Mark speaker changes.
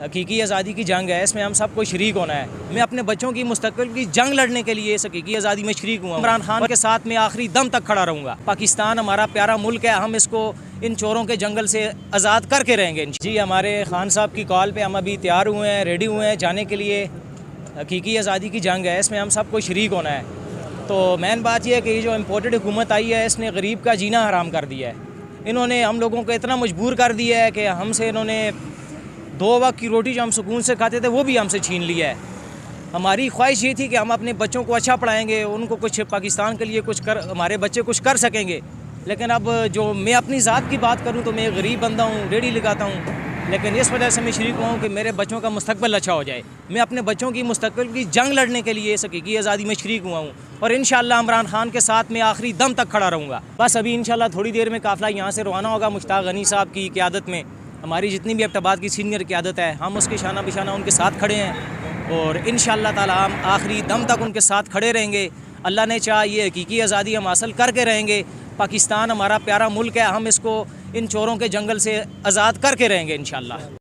Speaker 1: हकीकी आज़ादी की जंग है, इसमें हम सबको शरीक होना है। मैं अपने बच्चों की मुस्तकबिल की जंग लड़ने के लिए इस हकीकी आज़ादी में शरीक हुआ। इमरान खान के साथ में आखिरी दम तक खड़ा रहूँगा। पाकिस्तान हमारा प्यारा मुल्क है, हम इसको इन चोरों के जंगल से आज़ाद करके रहेंगे। जी, हमारे खान साहब की कॉल पे हम अभी तैयार हुए हैं, रेडी हुए हैं जाने के लिए। हकीकी आज़ादी की जंग है, इसमें हम सबको शरीक होना है। तो मेन बात यह है कि ये जो इम्पोर्टेड हुकूमत आई है, इसने गरीब का जीना हराम कर दिया है। इन्होंने हम लोगों को इतना मजबूर कर दिया है कि हमसे इन्होंने 2 वक्त की रोटी जो हम सुकून से खाते थे वो भी हमसे छीन लिया है। हमारी ख्वाहिश ये थी कि हम अपने बच्चों को अच्छा पढ़ाएंगे, उनको कुछ पाकिस्तान के लिए कुछ कर, हमारे बच्चे कुछ कर सकेंगे। लेकिन अब जो मैं अपनी ज़ात की बात करूं तो मैं एक गरीब बंदा हूं, रेडी लगाता हूं, लेकिन इस वजह से मैं शरीक हुआ हूँ कि मेरे बच्चों का मुस्तकबिल अच्छा हो जाए। मैं अपने बच्चों की मुस्तकबिल की जंग लड़ने के लिए इस हकीकी आज़ादी में शरीक हुआ हूँ और इंशाअल्लाह इमरान खान के साथ मैं आखिरी दम तक खड़ा रहूँगा। बस अभी इंशाअल्लाह थोड़ी देर में काफ़िला यहाँ से रवाना होगा मुश्ताक गनी साहब की क़यादत में। हमारी जितनी भी अब्ताबाद की सीनियर क़यादत है, हम उसके शाना बिशाना उनके साथ खड़े हैं और इंशाअल्लाह ताला हम आखिरी दम तक उनके साथ खड़े रहेंगे। अल्लाह ने चाहा ये हकीकी आज़ादी हम हासिल करके रहेंगे। पाकिस्तान हमारा प्यारा मुल्क है, हम इसको इन चोरों के जंगल से आज़ाद करके रहेंगे इंशाअल्लाह।